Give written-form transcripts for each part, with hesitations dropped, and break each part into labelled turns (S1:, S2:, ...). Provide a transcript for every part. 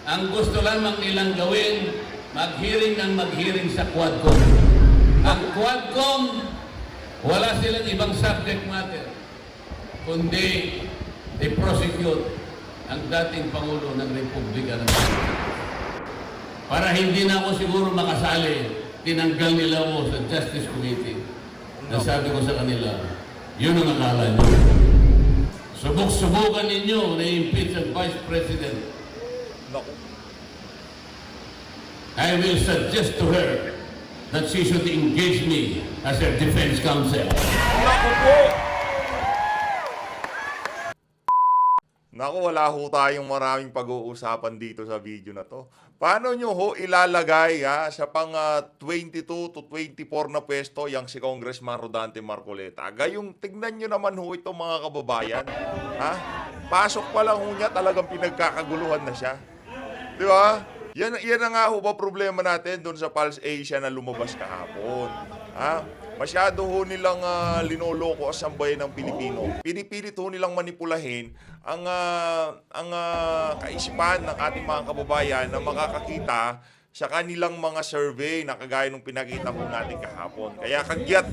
S1: Ang gusto lamang nilang gawin, mag-hearing ng mag-hearing sa Quadcom. Ang Quadcom, wala silang ibang subject matter, kundi i-prosecute ang dating Pangulo ng Republika ng Pilipinas. Para hindi na ako siguro makasali, tinanggal nila ako sa Justice Committee. Nasabi ko sa kanila, yun ang akala nyo. Subok-subukan ninyo na impeach ang Vice President. I will suggest to her that she should engage me as her defense counsel.
S2: Naku, wala ho tayong maraming pag-uusapan dito sa video na to. Paano nyo ho ilalagay sa pang 22 to 24 na pwesto yang si Congressman Rodante Marcoleta? Gayong tignan nyo naman ho ito mga kababayan. Pasok pa lang ho niya, talagang pinagkakaguluhan na siya. Di ba? Yan na nga ho ba problema natin doon sa Pulse Asia na lumabas kahapon. Masyado ho nilang linoloko ang sambayan ng Pilipino. Pinipilit ho nilang manipulahin ang kaisipan ng ating mga kababayan na makakakita sa kanilang mga survey na kagaya nung pinakita ho natin kahapon. Kaya kagyat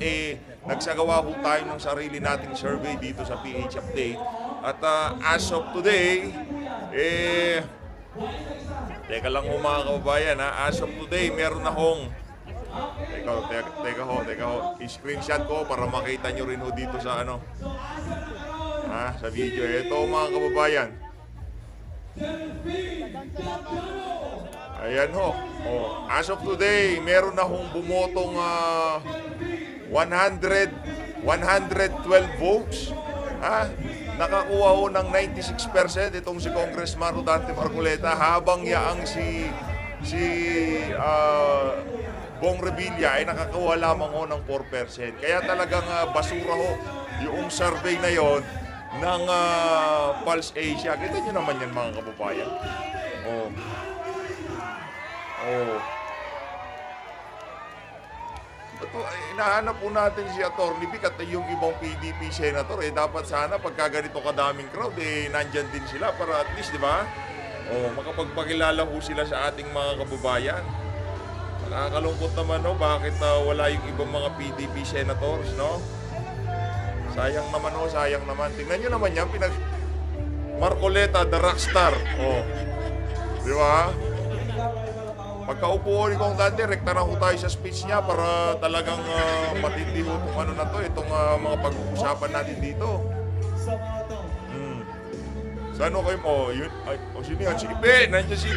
S2: nagsagawa ho tayo ng sarili nating survey dito sa PH Update. At as of today, teka lang ho mga kababayan, as of today, meron akong Teka ho. I-screenshot ko para makita nyo rin ho dito sa sa video. Ito mga kababayan. Ayan ho. As of today, meron na hong bumotong 112 votes. Nakakuha ho ng 96% itong si Congressman Rodante Marcoleta, habang yaang si Bong Revilla ay nakakuha lamang ho ng 4%. Kaya talagang basura ho yung survey na yon ng Pulse Asia. Kita nyo naman yan mga kababayan. Inahanap po natin si Atty. Vic at yung ibang PDP senator. Dapat sana pagka ganito kadaming crowd, nandyan din sila para at least, di ba? Makapagpakilala ho sila sa ating mga kababayan. Nakakalungkot naman, no? Bakit wala yung ibang mga PDP senators, no? Sayang naman, no? Sayang naman. Tingnan nyo naman yan, Marcoleta, the rockstar. Di ba? Pagkaupo ni Kong Dante, rekta na ho tayo sa speech niya para talagang matindi ho itong na to, itong mga pag-uusapan natin dito. Saan ho kayo mo? Sino yan? Si Ipe! Nandiyan si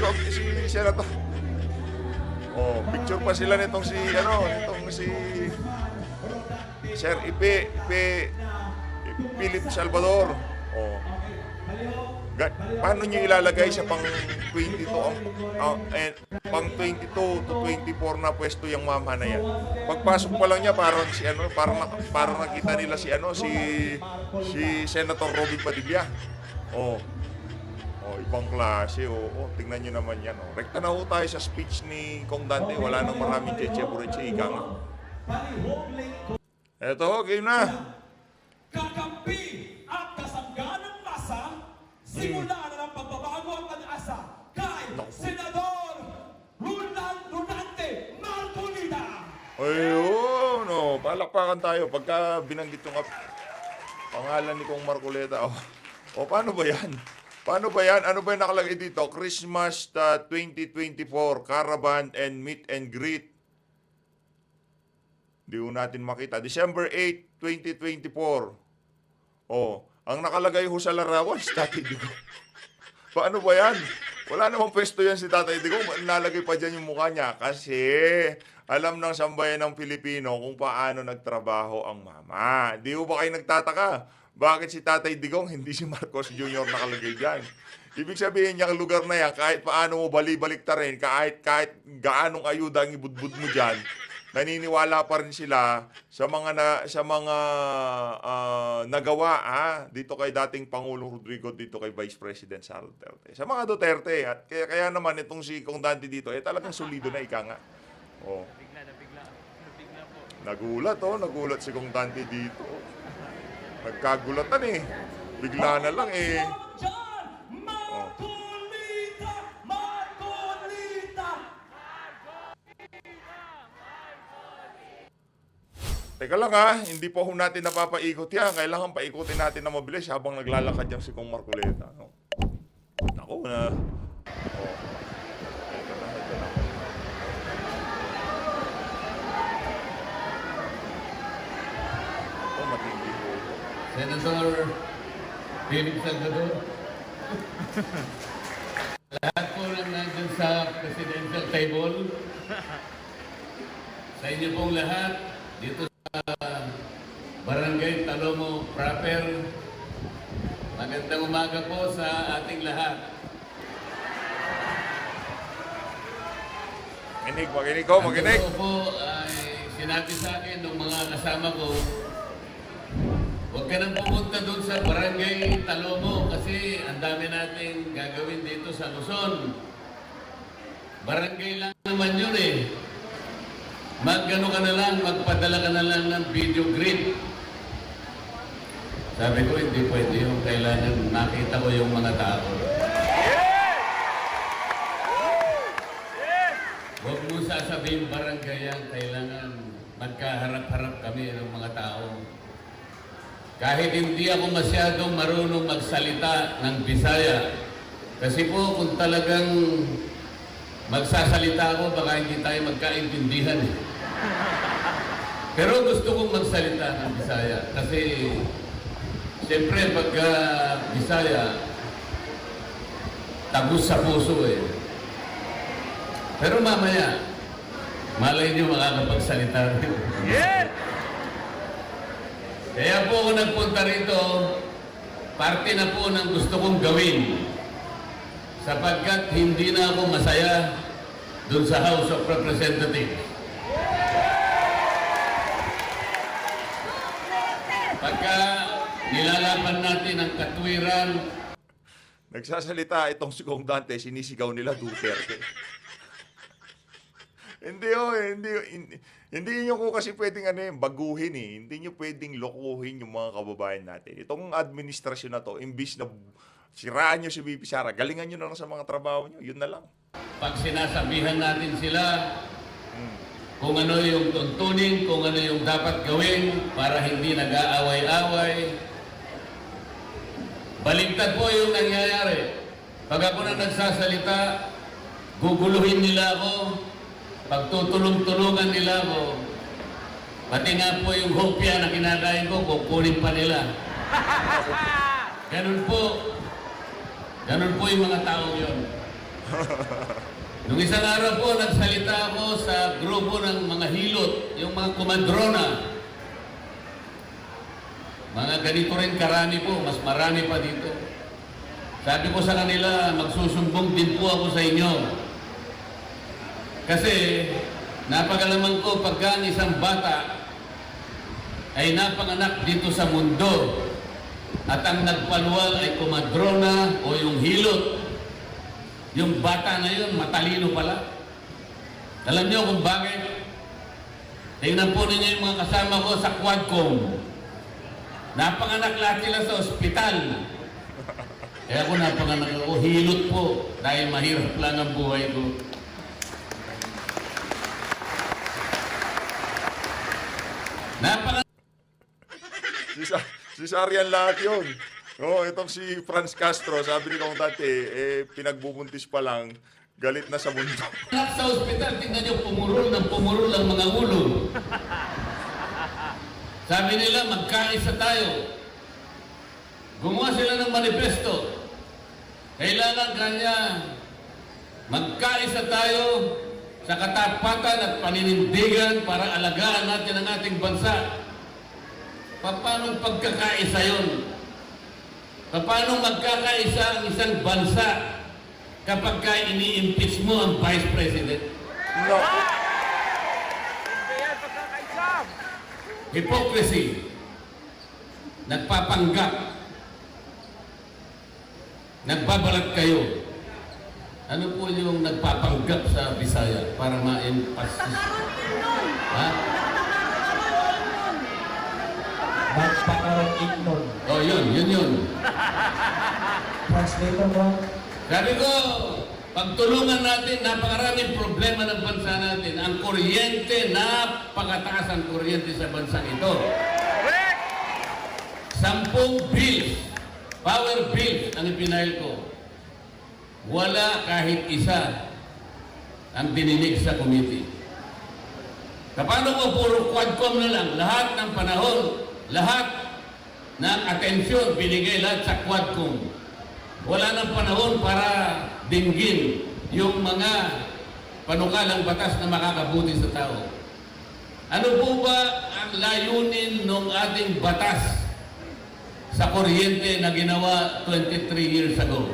S2: senator. Picture pa sila nitong si Sir Ipe Philip Salvador. Paano nyo ilalagay sa pang 22 pang 22 to 24 na pwesto yung mama na yan? Pagpasok pa lang niya parang parang nakita nila si Senator Robin Padilla. Ibang klase. Tingnan nyo naman yan. Rekta na ho tayo sa speech ni Kong Dante. Wala nang maraming cheche-bureche. Ika nga. Eto ho, game na.
S3: Kakampi at kasangga ng masa, simula na ng pagbabago ang pag-asa kay Senador Roland Rodante Marcoleta.
S2: Ayun, palakpakan tayo. Pagka binanggit yung pangalan ni Kong Marcoleta. Paano ba yan? Paano ba yan? Ano ba yung nakalagay dito? Christmas 2024, Caravan and Meet and Greet. Hindi ko natin makita. December 8, 2024. Ang nakalagay ho sa larawan, si Tatay Digong. Paano ba yan? Wala namang pwesto yan si Tatay Digong. Nalagay pa dyan yung mukha niya. Kasi alam ng sambayan ng Pilipino kung paano nagtrabaho ang mama. Di ho ba kayo nagtataka? Bakit si Tatay Digong, hindi si Marcos Jr. nakalagay dyan? Ibig sabihin niya, ang lugar na yan, kahit paano mo bali-balik ta rin, kahit gaanong ayuda ang ibudbud mo dyan, naniniwala pa rin sila sa mga nagawa dito kay dating Pangulong Rodrigo, dito kay Vice President Sara Duterte. Sa mga Duterte. At kaya naman itong si Kong Dante dito, talagang solido na ika nga.
S4: Nabigla po.
S2: Nagulat si Kong Dante dito. Nagkagulatan Bigla na lang Teka lang ha, hindi po ho natin napapaikot yan. Kailangan paikutin natin na mabilis habang naglalakad yung si Kong Marcoleta. No? Naku na. Oh. Ito na, ito na. Oh, matindi po.
S1: Senator Philip Salvador. Lahat po lang nandun sa presidential table. Sa inyo pong lahat, dito sa Barangay Talomo Proper. Magandang umaga po sa ating lahat.
S2: Makinig ko, makinig.
S1: Ang totoo po ay sinabi sa akin ng mga kasama ko, huwag ka nang pumunta doon sa Barangay Talomo kasi ang dami nating gagawin dito sa Luzon. Barangay lang naman yun eh. Magano ka na lang, magpadala ka na lang ng video grid. Sabi ko, hindi pwede yung kailangan makita ko yung mga tao. Huwag mo sasabihin barangay yan, kailangan magkaharap-harap kami ng mga tao. Kahit hindi ako masyadong marunong magsalita ng Bisaya, kasi po kung talagang magsasalita ako, baka hindi tayo magkaintindihan. Pero gusto kong magsalita ng Bisaya kasi siyempre pagka Bisaya, tagus sa puso eh. Pero mamaya, malay niyo makakapagsalita rin. Kaya po ako nagpunta rito, parte na po ng gusto kong gawin. Sapagkat hindi na ako masaya dun sa House of Representatives. Pagka nilalaban natin ang katwiran,
S2: Nagsasalita itong si Kong Dante, sinisigaw nila Duterte. Hindi nyo ko kasi pwedeng baguhin eh. Hindi nyo pwedeng lokohin yung mga kababayan natin. Itong administrasyon na to, imbis na siraan nyo si BP Sara, galingan nyo na lang sa mga trabaho nyo. Yun na lang.
S1: pag sinasabihan natin sila kung ano yung tuntunin, kung ano yung dapat gawin para hindi nag-aaway-away, baliktad po yung nangyayari. Pag ako na nagsasalita, guguluhin nila ako, pagtutulong-tulungan nila ako, pati nga po yung hopya na kinakain ko, kukunin pa nila. Ganun po yung mga tao yun. Nung isang araw po, nagsalita ako sa grupo ng mga hilot, yung mga komandrona. Mga ganito rin karami po, mas marami pa dito. Sabi ko sa kanila, magsusumbong din po ako sa inyo. Kasi napagalaman ko pagka ang isang bata ay napanganak dito sa mundo at ang nagpaluwal ay komadrona o yung hilot, yung bata na yun matalino pala. Alam niyo kung bakit? Tingnan po ninyo yung mga kasama ko sa Quadcom. Napanganak lahat sila sa ospital. Kaya ako napanganak ako, hilot po dahil mahirap lang ang buhay ko.
S2: Si Sarian lahat yun. Oh, itong si Franz Castro, sabi ni Kong Dante, pinagbubuntis pa lang, galit na sa mundo.
S1: Lahat sa ospital, tingnan nyo, pumurol ang mga ulo. Sabi nila, magkaisa tayo. Gumawa sila ng manifesto. Kailangan kanya magkaisa tayo sa katapatan at paninindigan para alagaan natin ang ating bansa. Paano pagkakaisa yun? Paano magkakaisa ang isang bansa kapag ini-impeach mo ang Vice President?
S2: No.
S1: Hypocrisy. Nagpapanggap. Nagbabalat kayo. Ano po yung nagpapanggap sa Bisaya para ma-emphasize? Ha?
S5: Nagpakarong ignon.
S1: Oh, yun.
S5: Translator mo?
S1: Sabi ko, Pagtulungan natin, napakaraming problema ng bansa natin. Ang kuryente, napakataas ang kuryente sa bansang ito. 10 bills, power bills ang ipinail ko. Wala kahit isa ang dininig sa committee. Paano ko puro quadcom na lang? Lahat ng panahon, lahat ng atensyon binigay lahat sa quadcom. Wala ng panahon para dinggin yung mga panukalang batas na makakabuti sa tao. Ano po ba ang layunin ng ating batas sa kuryente na ginawa 23 years ago?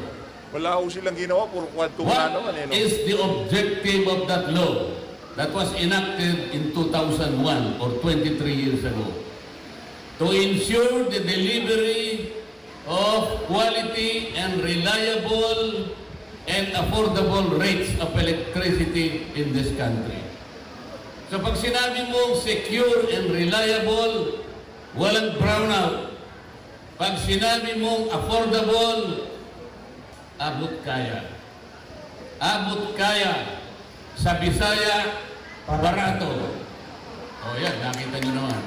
S2: Wala ho silang ginawa, puro quadcom na naman
S1: What
S2: no?
S1: is the objective of that law that was enacted in 2001 or 23 years ago? To ensure the delivery of quality and reliable and affordable rates of electricity in this country. So pag sinabi mong secure and reliable, walang brownout. Pag sinabi mong affordable, abot kaya. Abot kaya. Sa Bisaya, barato. O yan, nakita nyo naman.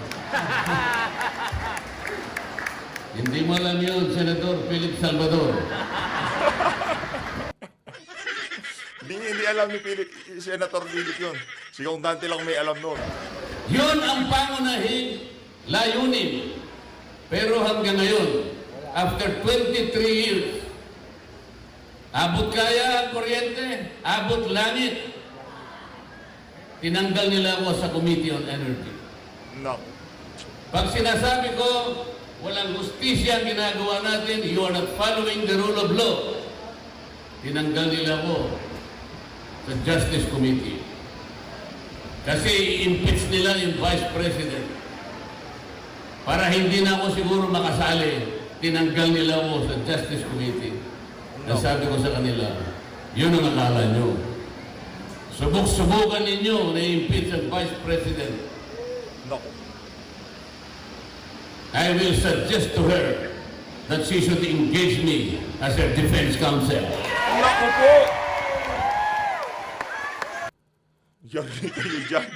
S1: Hindi mo alam yun, Senador Philip Salvador.
S2: Hindi alam ni Senator Philip yun. Si Kong Dante lang may alam noon.
S1: Yun ang pangunahing layunin. Pero hanggang ngayon, after 23 years, abot kaya ang kuryente, abot langit. Tinanggal nila ako sa Committee on Energy.
S2: No.
S1: Pag sinasabi ko, walang justisya ang ginagawa natin, you are not following the rule of law. Tinanggal nila ako sa Justice Committee. Kasi i-impeach nila yung Vice President. Para hindi na ako siguro makasali, tinanggal nila ako sa Justice Committee. Nasabi ko sa kanila, yun ang akala nyo. Subok-subukan ninyo na i-impeach ang Vice President.
S2: No.
S1: I will suggest to her that she should engage me as her defense counsel.
S2: Naku po! Yari kayo dyan.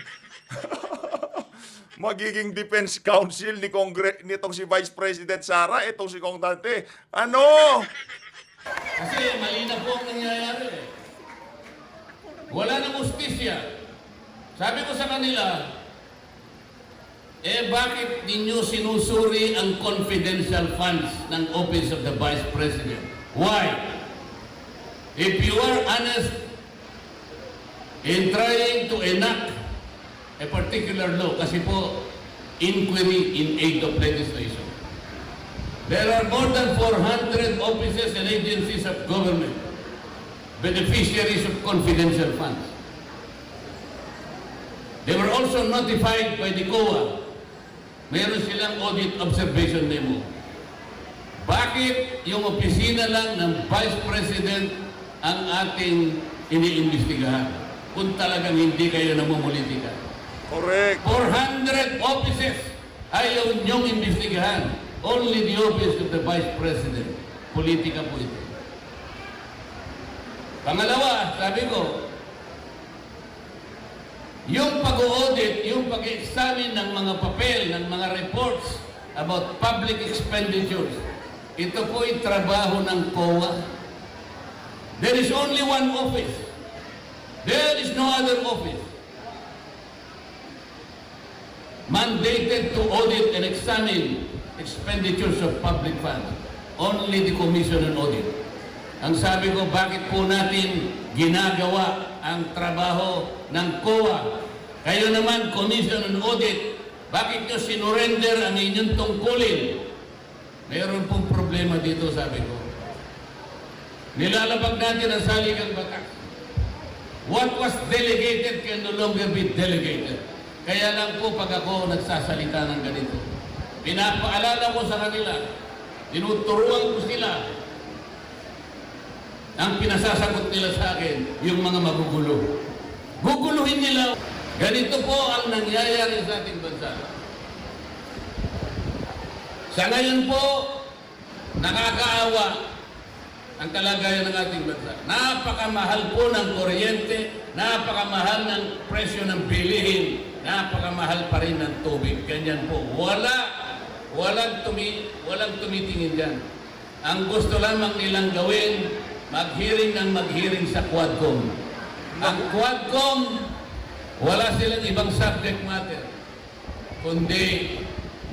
S2: Magiging defense counsel ni nitong si Vice President Sara, itong si Kong Dante. Ano?
S1: Kasi mali na po ang nangyayari. Wala nang justisya. Sabi ko sa kanila, bakit ninyo sinusuri ang confidential funds ng Office of the Vice President? Why? If you are honest in trying to enact a particular law, kasi po, inquiry in aid of legislation. There are more than 400 offices and agencies of government, beneficiaries of confidential funds. They were also notified by the COA. Meron silang audit observation memo. Bakit yung opisina lang ng Vice President ang ating iniimbestigahan kung talagang hindi kayo namumulitika?
S2: Correct.
S1: 400 offices ayaw niyong imbestigahan. Only the office of the Vice President. Politika po ito. Pangalawa, sabi ko, yung pag-audit, yung pag-examine ng mga papel, ng mga reports about public expenditures, ito po'y trabaho ng COA. There is only one office. There is no other office mandated to audit and examine expenditures of public funds. Only the Commission on Audit. Ang sabi ko, bakit po natin ginagawa ang trabaho ng COA? Kayo naman, Commission on Audit, bakit nyo sinurrender ang inyong tungkulin? Mayroon pong problema dito, sabi ko. Nilalabag natin ang saligang batas. What was delegated can no longer be delegated. Kaya lang po pag ako nagsasalita ng ganito, pinapaalala ko sa kanila, tinuturuan ko sila. Ang pinasasagot nila sa akin, yung mga magugulo. Guguluhin nila. Ganito po ang nangyayari sa ating bansa. Sa ngayon po, nakakaawa, ang kalagayan ng ating bansa. Napakamahal po ng kuryente, napakamahal ng presyo ng bilihin, napakamahal pa rin ng tubig. Ganyan po. Walang tumitingin dyan. Ang gusto lamang nilang gawin, maghearing ng maghearing sa Quadcom. Ang Quadcom, wala silang ibang subject matter, kundi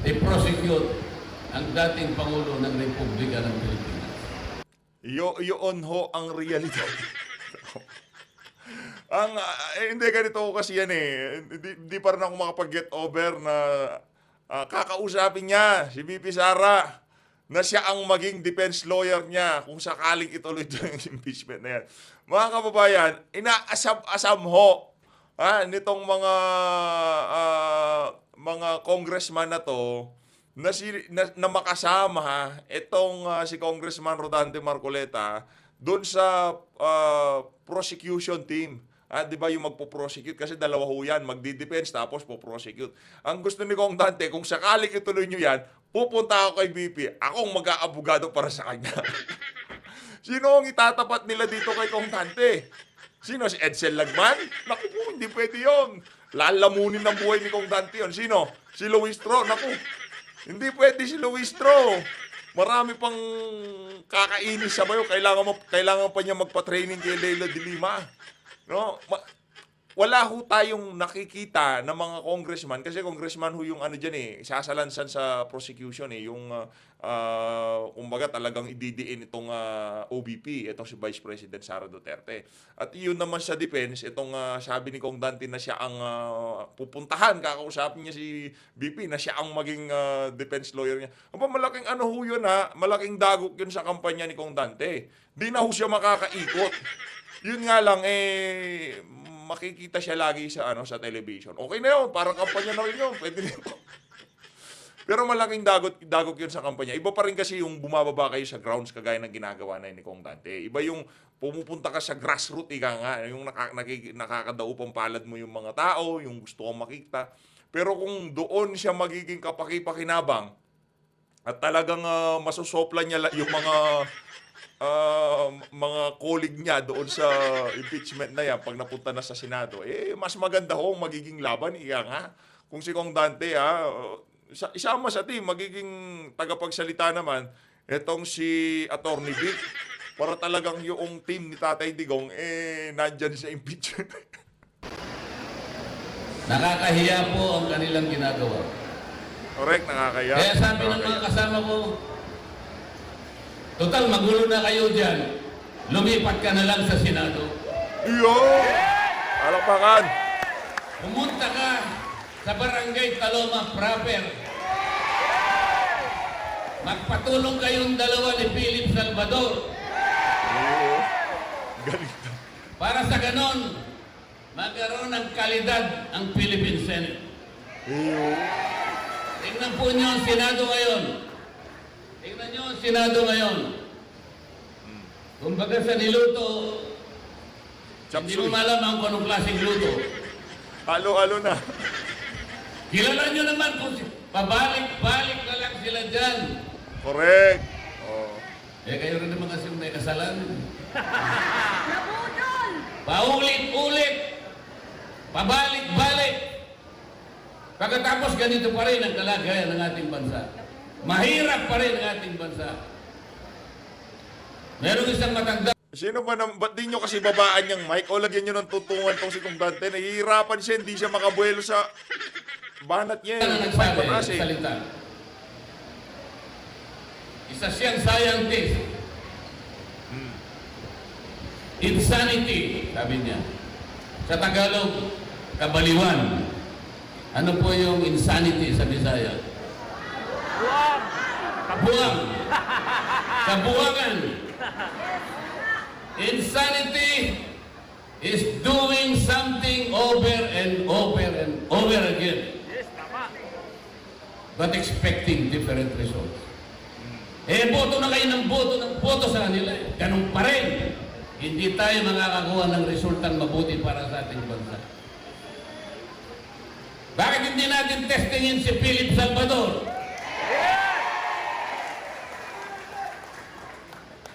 S1: i-prosecute ang dating Pangulo ng Republika ng Pilipinas.
S2: Yun ho ang realidad. Hindi ganito ko kasi yan eh. Hindi pa rin ako makapag-get over na kakausapin niya si VP Sara na siya ang maging defense lawyer niya kung sakaling ituloy yung impeachment na yan. Mga kababayan, inaasam ho nitong mga congressman na to na makasama itong si Congressman Rodante Marcoleta doon sa prosecution team. Di ba yung magpo-prosecute? Kasi dalawa ho yan, magdi-defense tapos po-prosecute. Ang gusto ni Kong Dante, kung sakaling ituloy nyo yan, pupunta ako kay VP. Akong mag-aabogado para sa kanya. Sino ang itatapat nila dito kay Kong Dante? Sino? Si Edsel Lagman? Naku po, hindi pwede yun. Lalamunin ng buhay ni Kong Dante yun. Sino? Si Luis Tro. Naku, hindi pwede si Luis Tro. Marami pang kakainis sa bayo. Kailangan pa niya magpa-training kay Leila de Lima. No? Wala ho tayong nakikita ng mga congressman kasi congressman ho yung ano dyan eh, sasalansan sa prosecution eh, yung kumbaga talagang ididiin itong OBP, itong si Vice President Sara Duterte. At yun naman sa defense, itong sabi ni Kong Dante na siya ang pupuntahan, kakausapin niya si BP na siya ang maging defense lawyer niya. Aba, malaking ano ho yun malaking dagok yun sa kampanya ni Kong Dante. Di na ho siya makakaikot. Yun nga lang makikita siya lagi sa sa television. Okay na yun, parang kampanya na rin yun. Pwede na yun. Pero malaking dagok yun sa kampanya. Iba pa rin kasi yung bumababa kayo sa grounds kagaya ng ginagawa na ni Kong Dante. Iba yung pumupunta ka sa grassroots, yung nakakadaupang palad mo yung mga tao, yung gusto kong makita. Pero kung doon siya magiging kapaki-pakinabang at talagang masusopla niya yung mga colleague niya doon sa impeachment na yan pag napunta na sa Senado, mas maganda ho magiging laban nga. Kung si Kong Dante isama sa team, magiging tagapagsalita naman itong si Attorney Vic para talagang yung team ni Tatay Digong nandyan sa impeachment.
S1: Nakakahiya po ang kanilang ginagawa.
S2: Correct, nakakaya.
S1: Kaya sabi ng mga kasama ko, total, magulo na kayo dyan. Lumipat ka na lang sa Senado.
S2: Iyo! Alakpakan!
S1: Pumunta ka sa Barangay Taloma proper. Magpatulong kayong dalawa ni Philip Salvador.
S2: Iyo! Galing to.
S1: Para sa ganon, magkaroon ng kalidad ang Philippine Senate.
S2: Iyo!
S1: Tingnan po niyo ang Senado ngayon. Tingnan niyo ang Senado ngayon. Kumbaga sa niluto, hindi mo malaman kung anong klaseng luto.
S2: Halo-halo na.
S1: Kilala niyo naman kung pabalik-balik na lang sila dyan.
S2: Correct. Oh.
S1: Kayo rin naman kasi may kasalanan.
S5: Nabudol!
S1: Paulit-ulit. Pabalik-balik. Pagkatapos ganito pa rin ang kalagayan ng ating bansa. Mahirap pa rin ang ating bansa. Meron isang matanda.
S2: Sino ba ba't di nyo kasi babaan yung mic o lagyan nyo ng tutungan tong si Kong Dante? Nahihirapan siya, hindi siya makabuelo sa banat niya.
S1: Na nagsabi ng salita. Isa siyang scientist. Insanity, sabi niya. Sa Tagalog, kabaliwan. Ano po yung insanity sa Bisaya? Kabuang. Kabuangan. Insanity is doing something over and over and over again.
S4: Yes, tama.
S1: But expecting different results. Boto na kayo ng boto sa kanila. Ganun pa rin. Hindi tayo makakakuha ng resultang mabuti para sa ating bansa. Bakit hindi natin testingin si Philip Salvador?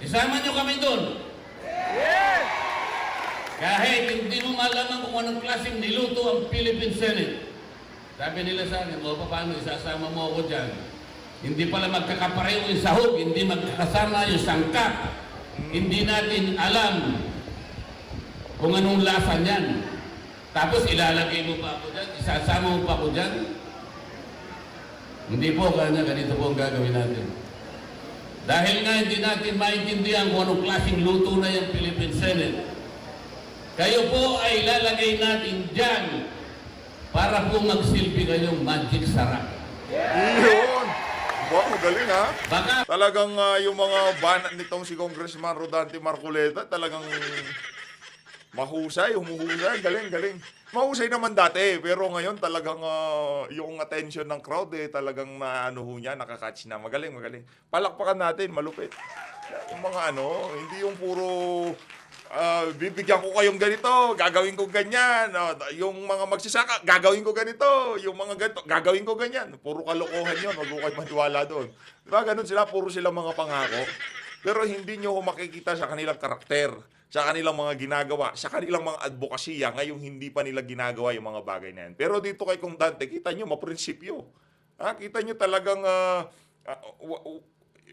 S1: Isama nyo kami doon. Kahit hindi mo malaman kung anong klaseng niluto ang Philippine Senate. Sabi nila sa akin, o paano isasama mo ako dyan? Hindi pala magkakapareho yung sahog, hindi magkakasama yung sangkap. Hindi natin alam kung anong lasa niyan. Tapos ilalagay mo pa ako dyan, isasama mo pa ako dyan. Hindi po, kanya ganito po ang gagawin natin. Dahil nga hindi natin maintindihan kung anong klaseng luto na yung Philippine Senate, kayo po ay lalagay natin dyan para po magsilbi kayong magic sarap.
S2: Yun! Wow, galing ha?
S1: Baka
S2: Talagang yung mga banat nitong si Congressman Rodante Marcoleta, talagang mahusay, humuhusay, galing, galing. Mahusay naman dati, pero ngayon talagang yung attention ng crowd talagang naano ho niya, nakakatch na. Magaling, magaling. Palakpakan natin, malupit. Yung mga hindi yung puro bibigyan ko kayong ganito, gagawin ko ganyan. Yung mga magsisaka, gagawin ko ganito. Yung mga ganito, gagawin ko ganyan. Puro kalokohan yun, wag mo kayo maniwala doon. Diba, ganun sila, puro sila mga pangako. Pero hindi nyo makikita sa kanilang karakter, sa kanilang mga ginagawa, sa kanilang mga advokasya, ngayong hindi pa nila ginagawa yung mga bagay na yan. Pero dito kay Kong Dante, kita nyo, maprinsipyo. Kita nyo talagang,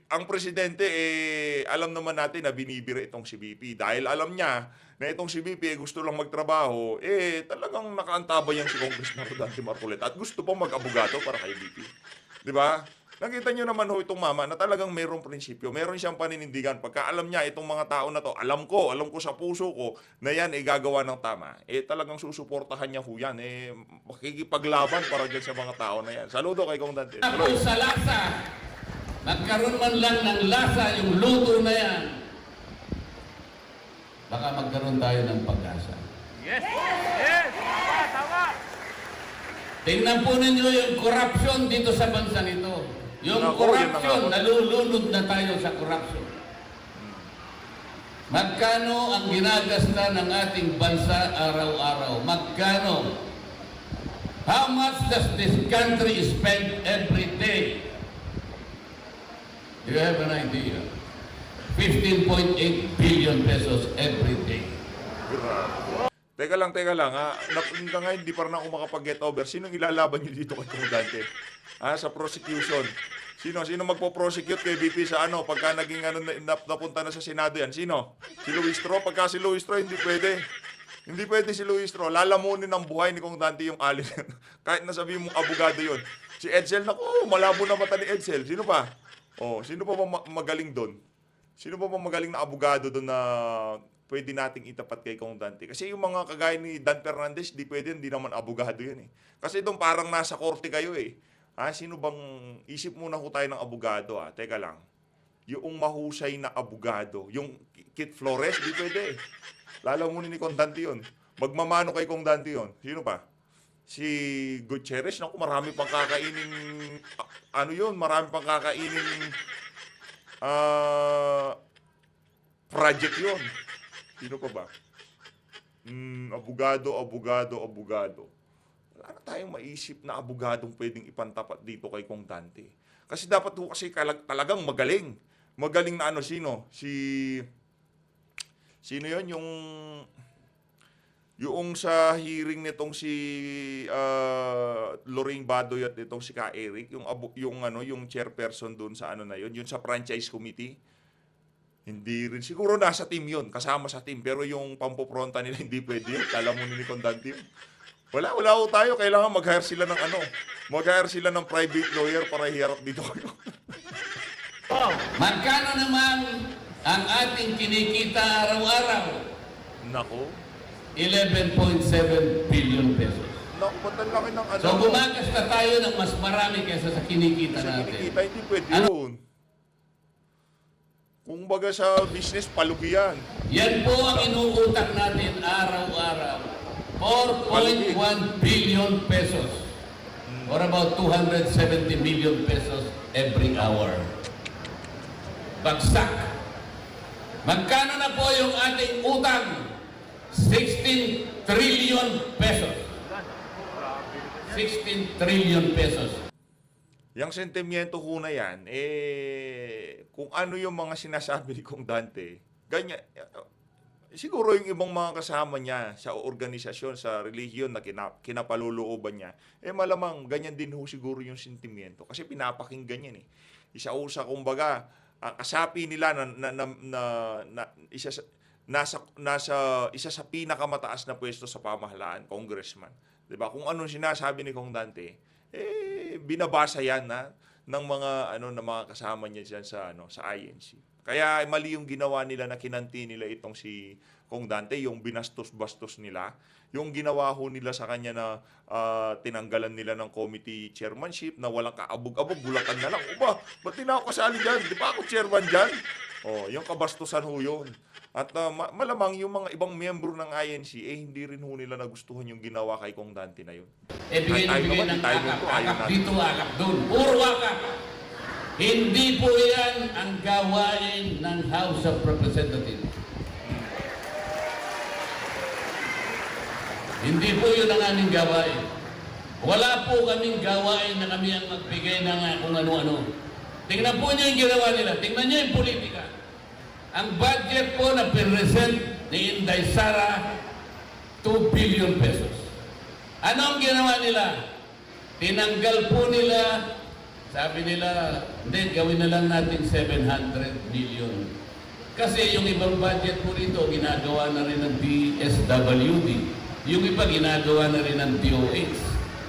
S2: ang presidente, alam naman natin na binibira itong si BP. Dahil alam niya na itong si BP gusto lang magtrabaho, talagang nakaantabay yan si Congressman Rodante Marcoleta at gusto pong mag-abogado para kay BP. Di ba? Nakita nyo naman ho itong mama na talagang mayroong prinsipyo, meron siyang paninindigan. Pagka alam niya itong mga tao na to, alam ko sa puso ko na yan gagawa ng tama. Talagang susuportahan niya ho yan. Makikipaglaban para dyan sa mga tao na yan. Saludo kay Kong Dante.
S1: ako sa lasa, magkaroon man lang ng lasa yung luto na yan, baka magkaroon tayo ng pag-asa.
S4: Yes! Yes! Tama! Tama!
S1: Tingnan po ninyo yung corruption dito sa bansa nito. Yung
S2: Nako, yun na
S1: corruption,
S2: nga.
S1: nalulunod na tayo sa corruption. Magkano ang ginagasta ng ating bansa araw-araw? Magkano? How much does this country spend every day? Do you have an idea? 15.8 billion pesos every day.
S2: Teka lang ha. Hanggang ngayon, hindi pa rin ako makapag-get over. Sino ilalaban nyo dito kay Kong Dante? Sa prosecution. Sino magpo-prosecute kay BP sa pagka naging napunta na sa Senado yan? Sino? Si Luis Tro? Pagka si Luis Tro, hindi pwede. Hindi pwede si Luis Tro. Lalamunin ng buhay ni Kong Dante yung alin. Kahit nasabi mong abogado yon. Si Edsel, naku, malabo na mata ni Edsel. Sino pa? Sino pa magaling doon? Sino pa magaling na abogado doon na pwede nating itapat kay Kong Dante? Kasi yung mga kagaya ni Dan Fernandez, di pwede, hindi naman abogado yun Kasi doon parang nasa korte kayo Sino bang, isip muna ko tayo ng abogado Teka lang. Yung mahusay na abogado, yung Kit Flores, di pwede Lalamunin ni Kong Dante yun. Magmamano kay Kong Dante yun. Sino pa? Si Gutierrez, naku, marami pang kakainin, marami pang kakainin project yun. Sino pa ba? Abogado. Wala na tayong maisip na abogadong pwedeng ipantapat dito kay Kong Dante. Kasi dapat talagang magaling. Magaling na sino? Sino yun? Yung sa hearing nitong si Lorraine Badoy at itong si Ka Eric, yung chairperson doon sa na yun, yung sa franchise committee. Hindi rin siguro nasa team yun, kasama sa team, pero yung pampopronta nila hindi pwede yun. Alam mo ni Kong Dante yun. Wala ho tayo, kailangan mag-hire sila ng mag-hire sila ng private lawyer para hiharap dito kayo.
S1: Magkano naman ang ating kinikita araw-araw?
S2: Nako.
S1: 11.7 billion pesos.
S2: Naku, ba't ang laki ng
S1: So bumagas na tayo ng mas marami kaysa sa kinikita
S2: Sa
S1: natin.
S2: kinikita, hindi pwede yun. Kung baga sa business, palugi yan.
S1: Yan po ang inuutak natin araw-araw. 4.1 billion pesos. Or about 270 million pesos every hour. Bagsak. Magkano na po yung ating utang? 16 trillion pesos. 16 trillion pesos.
S2: Yung sentimiento ho na yan, kung ano yung mga sinasabi ni Kong Dante, ganyan, siguro yung ibang mga kasama niya sa organisasyon, sa relihiyon na kinapalulooban niya, malamang ganyan din ho siguro yung sentimiento. Kasi pinapakinggan yan eh. Isa ho sa, kumbaga, ang kasapi nila isa sa pinakamataas na pwesto sa pamahalaan, congressman. 'Di ba? Kung anong sinasabi ni Kong Dante, binabasa yan ng mga kasama niya diyan sa INC. Kaya mali yung ginawa nila na kinanti nila itong si Kong Dante, yung binastos-bastos nila, yung ginawa ho nila sa kanya na tinanggalan nila ng committee chairmanship na walang kaabog-abog, bulakan na lang. Ba't di na ako kasali dyan? Di ba ako chairman dyan? Yung kabastusan ho yun. At malamang yung mga ibang miyembro ng INC, hindi rin ho nila nagustuhan yung ginawa kay Kong Dante na yun.
S1: Bigay na bigay ng akap. Akap dito, akap doon. Puro akap. Hindi po yan ang gawain ng House of Representatives. Hindi po yun ang aming gawain. Wala po kaming gawain na kami ang magbigay ng kung ano-ano. Tingnan po niyo yung ginawa nila. Tingnan niyo yung politika. Ang budget po na present ni Inday Sara, 2 billion pesos. Ano ang ginawa nila? Tinanggal po nila, sabi nila, hindi, gawin na lang natin 700 million. Kasi yung ibang budget po rito, ginagawa na rin ng DSWD. Yung iba ginagawa na rin ng DOH.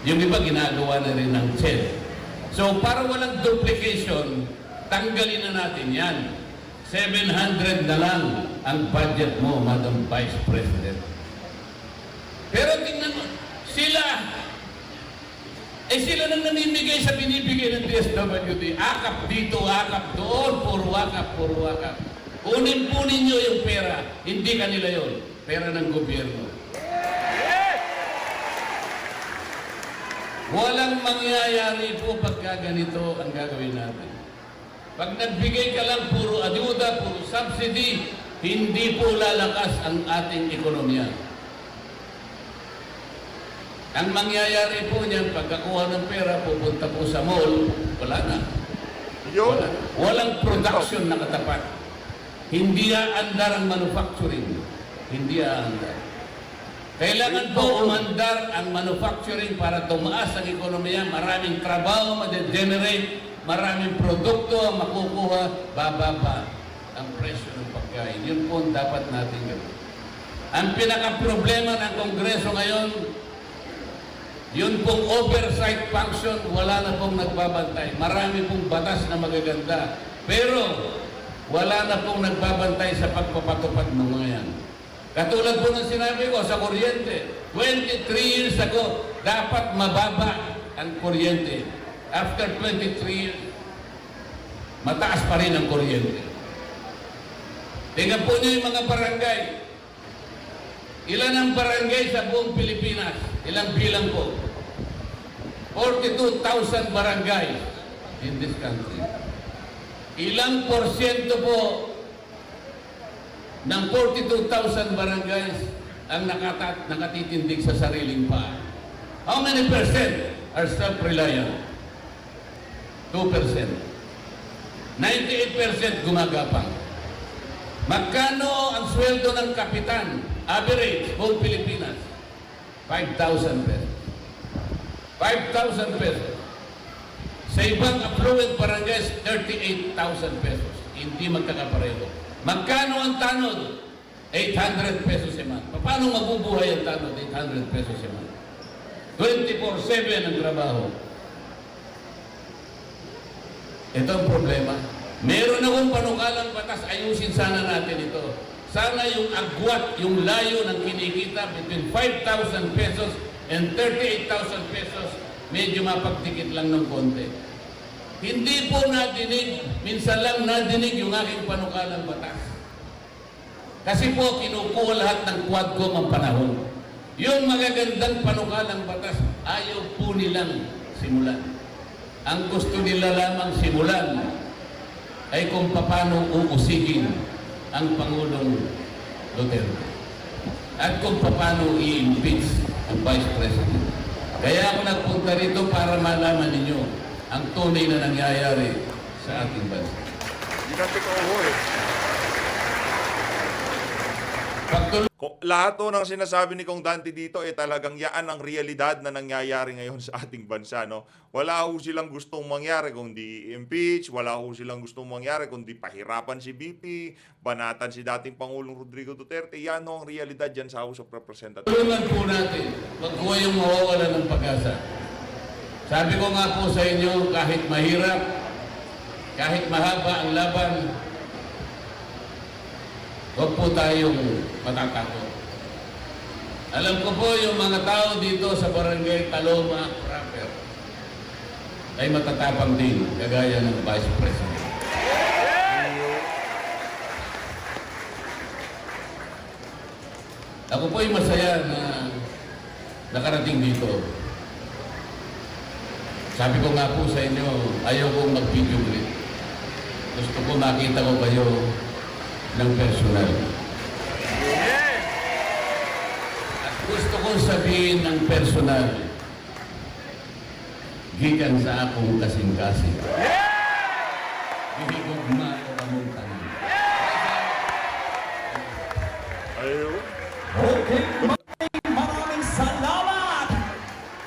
S1: Yung iba ginagawa na rin ng CHED. So para walang duplication, tanggalin na natin yan. 700 na lang ang budget mo, Madam Vice President. Pero tingnan mo, sila nang namimigay sa binibigay ng DSWD. Akap dito, akap doon, puro akap, puro akap. Kunin po ninyo yung pera, hindi kanila yon, pera ng gobyerno. Walang mangyayari po pagka ganito ang gagawin natin. Pag nagbigay ka lang puro ayuda, puro subsidy, hindi po lalakas ang ating ekonomiya. Ang mangyayari po niyan, pagkakuha ng pera, pupunta po sa mall, wala na. Walang production na katapat. Hindi aandar ang manufacturing. Hindi aandar. Kailangan po umandar ang manufacturing para tumaas ang ekonomiya, maraming trabaho ma-generate, maraming produkto ang makukuha, bababa ang presyo ng pagkain. Yun po ang dapat natin gawin. Ang pinaka-problema ng Kongreso ngayon, yun pong oversight function, wala na pong nagbabantay. Marami pong batas na magaganda. Pero wala na pong nagbabantay sa pagpapatupad ng mga yan. Katulad po ng sinabi ko sa kuryente, 23 years ago, dapat mababa ang kuryente. After 23 years, mataas pa rin ang kuryente. Tingnan po niyo yung mga barangay. Ilan ang barangay sa buong Pilipinas? Ilang bilang po? 42,000 barangay in this country. Ilang porsyento po ng 42,000 barangays ang nakatitindig sa sariling paa? How many percent are self-reliant? 2%. 98% gumagapang. Magkano ang sweldo ng kapitan? Average, buong Pilipinas? 5,000 pesos. 5,000 pesos. Sa ibang affluent barangays, 38,000 pesos. Hindi magkakapareho. Magkano ang tanod? 800 pesos a month. Paano mabubuhay ang tanod? 800 pesos a month. 24/7 ang trabaho. Ito ang problema. Meron akong panukalang batas, ayusin sana natin ito. Sana yung agwat, yung layo ng kinikita between 5,000 pesos and 38,000 pesos, medyo mapagdikit lang ng konti. Hindi po nadinig, minsan lang nadinig yung aking panukalang batas. Kasi po kinukuha lahat ng Quadcom ang panahon. Yung magagandang panukalang batas, ayaw po nilang simulan. Ang gusto nila lamang simulan ay kung paano uusigin ang Pangulong Duterte at kung paano i-impeach ang Vice President. Kaya ako nagpunta rito para malaman ninyo, ang tunay na nangyayari sa ating bansa.
S2: Hindi na totoo eh.
S1: Pagtuloy
S2: Lahat to ng sinasabi ni Kong Dante dito talagang yaan ang realidad na nangyayari ngayon sa ating bansa, no? Wala ho silang gustong mangyari kundi impeach, wala ho silang gustong mangyari kundi pahirapan si BP, banatan si dating Pangulong Rodrigo Duterte. Yan ho ang realidad dyan sa House of Representatives.
S1: tulungan po natin, wag po yung mawawala ng pag-asa. Sabi ko nga po sa inyo, kahit mahirap, kahit mahaba ang laban, huwag po tayong matatakot. Alam ko po yung mga tao dito sa Barangay Taloma proper ay matatapang din, kagaya ng Vice President. Ako po ay masaya na nakarating dito. Sabi ko nga po sa inyo, ayaw kong mag-video ulit. Gusto ko makita ko kayo ng personal. At gusto kong sabihin ng personal, gikan sa akong kasing-kasing. Gihigugma o among tanan.
S2: Ayun.
S3: Okay, maraming salamat!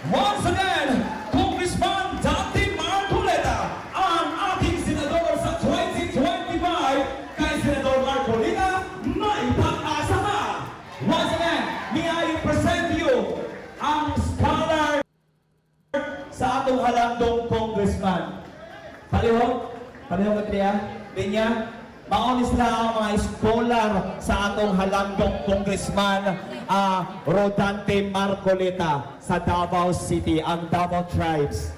S3: Once again, Congressman Dante Marcoleta, ang ating senador sa 2025, kay Senador Marcoleta, may pag-asa ka! Once again, may I present you ang scholar sa atong halandong congressman. Palihog Katria, Linya, maonis na ang mga scholar sa atong halandong congressman Rodante Marcoleta sa Davao City, ang Davao Tribes.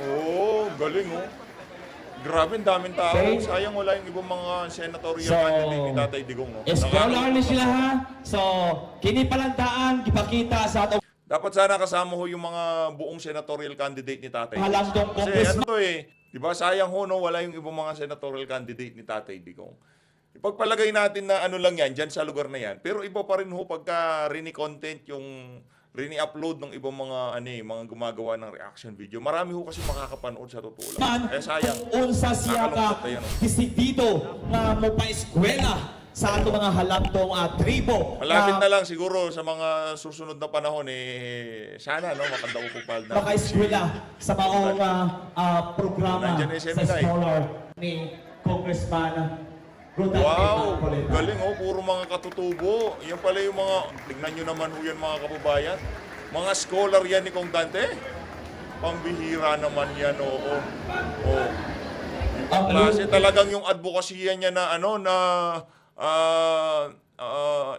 S2: Oo, galing oh. Grabe, ang daming tao.
S3: Okay.
S2: Sayang wala yung ibang mga senatorial
S3: So,
S2: candidate ni Tatay Digong. No?
S3: Scholar ni sila ha. So, kini palandaan, gipakita sa atong
S2: Dapat sana kasama ho yung mga buong senatorial candidate ni Tatay.
S3: halandong
S2: Kasi
S3: congressman.
S2: ano to eh, di ba sayang ho no, wala yung ibang mga senatorial candidate ni Tatay Digong. Ipagpalagay natin na ano lang yan, dyan sa lugar na yan. Pero iba pa rin ho pagka rini-content yung rini-upload ng ibang mga mga gumagawa ng reaction video. Marami ho kasi makakapanood sa totoo lang. Kaya sayang.
S3: Unsa siya
S2: Nakalungkot
S3: ka
S2: na yan, oh.
S3: disidido nga mo pa eskwela sa ato mga halandong tribo.
S2: Malapit na lang siguro sa mga susunod na panahon sana no makadaupupal na.
S3: Maka-eskwela sa maong programa
S2: Nandiyan yung
S3: sa
S2: seminar.
S3: scholar ni Congressman Rodante
S2: Wow,
S3: Marcoleta.
S2: galing oh, puro mga katutubo. Yan pala yung mga, tignan nyo naman ho yan mga kababayan. Mga scholar yan ni Kong Dante. Pambihira naman yan, oo. Oh.
S3: Ang
S2: Klase talagang yung advokasya niya na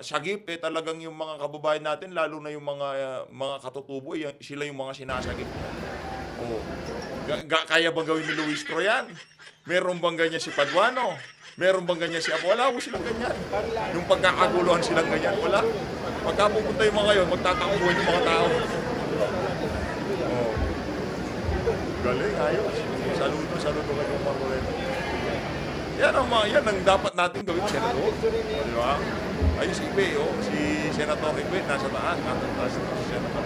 S2: sagip talagang yung mga kababayan natin, lalo na yung mga katutubo, sila yung mga sinasagip. Oh. Kaya bang gawin ni Luis Troyan? Meron bang ganyan si Paduano? Meron bang ganyan si Apo? Wala ko silang ganyan. Yung pagkakaguluhan silang ganyan, wala. Pagka pupunta yung mga yun, magtatakuhan yung mga tao. Oh. Galing, ayos. Saludo kayo mga Marcoleta. Yan ang dapat natin gawin, Senator. Di ba? Ayun si Ibe, si Senator Ibe, nasa taas. Nasa taas si Senator.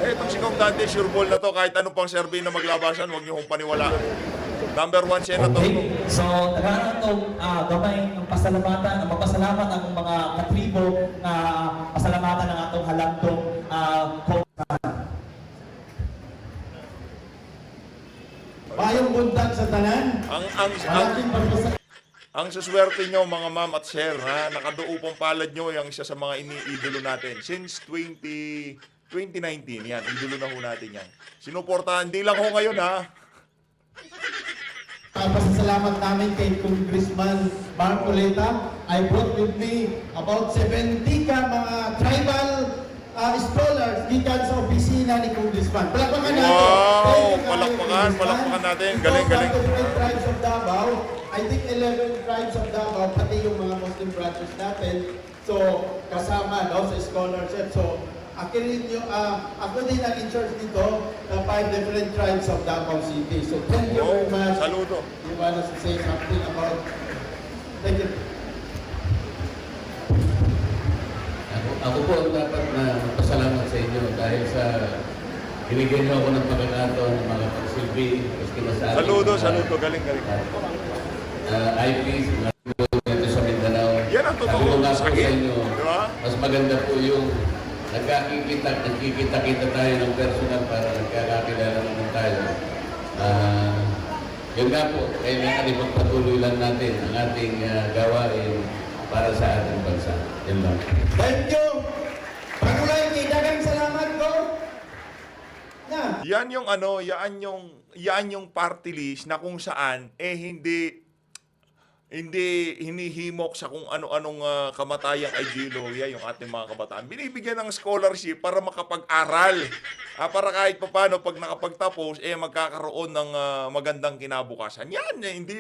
S2: Itong si Kong Dante, sure ball na to. Kahit anong pang survey na maglabasan, huwag niyo kong paniwalaan. Number 1 Senator.
S3: Okay. So, nagkaroon itong gamay ng pasalamatan, magpasalamat ang mga katribo na pasalamatan ng atong halandong congressman.
S5: Mayong buntag sa tanan. Malaking pagpasalamat.
S2: Ang suswerte nyo mga ma'am at sir, nakaduo pong palad nyo yung isa sa mga iniidolo natin. Since 2019, yan, idolo na ho natin yan. Sinuportahan, hindi lang ho ngayon
S5: Pasasalamat namin kay Congressman Marcoleta. I brought with me about 70 ka mga tribal scholars gikan sa opisina ni Congressman. Palakpakan natin.
S2: Wow!
S5: Thank you,
S2: Palakpakan
S5: Congressman.
S2: natin.
S5: Ito,
S2: Galing.
S5: the different tribes of Davao. I think 11 tribes of Davao, pati yung mga Muslim brothers natin. So, kasama sa scholarship. So, ako din ang in-charge nito ng 5 different tribes of Davao City. So, thank you very much.
S2: Saludo.
S5: You want us to say something about... Thank you.
S1: binigyan niyo ako ng pagkakataon ng mga pagsilbi, maski na sa ating
S2: Saludo, galing.
S1: IPs, dito sa Mindanao.
S2: Yan ang totoo.
S1: Sabi ko nga po sa
S2: Sakit.
S1: inyo,
S2: Di ba?
S1: mas maganda po yung nagkikita tayo ng personal para nagkakakilala naman tayo. Yun nga po, kailangan ipagpatuloy lang natin ang ating gawain para sa ating bansa. Yun lang.
S5: Thank you. Pagulay, dagang salamat ko. Na.
S2: Yan yung party list na kung saan hindi hinihimok sa kung ano-anong kamatayang ideolohiya yung ating mga kabataan. Binibigyan ng scholarship para makapag-aral. Para kahit papano pag nakapagtapos magkakaroon ng magandang kinabukasan. Yan, hindi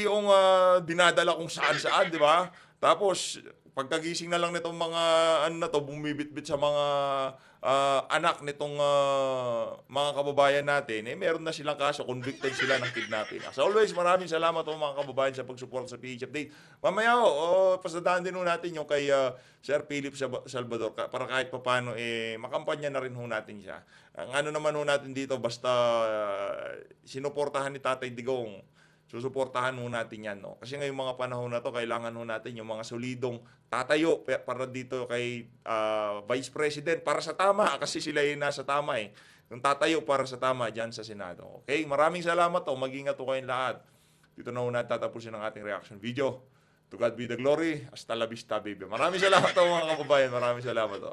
S2: yung dinadala kung saan-saan, di ba? Tapos pagkagising na lang nitong mga bumibitbit sa mga anak nitong mga kababayan natin, meron na silang kaso, convicted sila ng kidnapping. As always, maraming salamat po mga kababayan sa pagsuporta sa PH Update. Mamaya, pasadaan din ho natin yung kay Sir Philip Salvador para kahit papano makampanya na rin ho natin siya. Ang ano naman ho natin dito, basta sinuportahan ni Tatay Digong, susuportahan ho natin yan, no? Kasi ngayong mga panahon na to, kailangan ho natin yung mga solidong tatayo para dito kay Vice President para sa tama, kasi sila yung nasa tama Yung tatayo para sa tama dyan sa Senado. Okay? Maraming salamat to. Mag-ingat ho kayong lahat. Dito na ho natatapusin ang ating reaction video. To God be the glory. Hasta la vista, baby. Maraming salamat to mga kababayan. Maraming salamat to.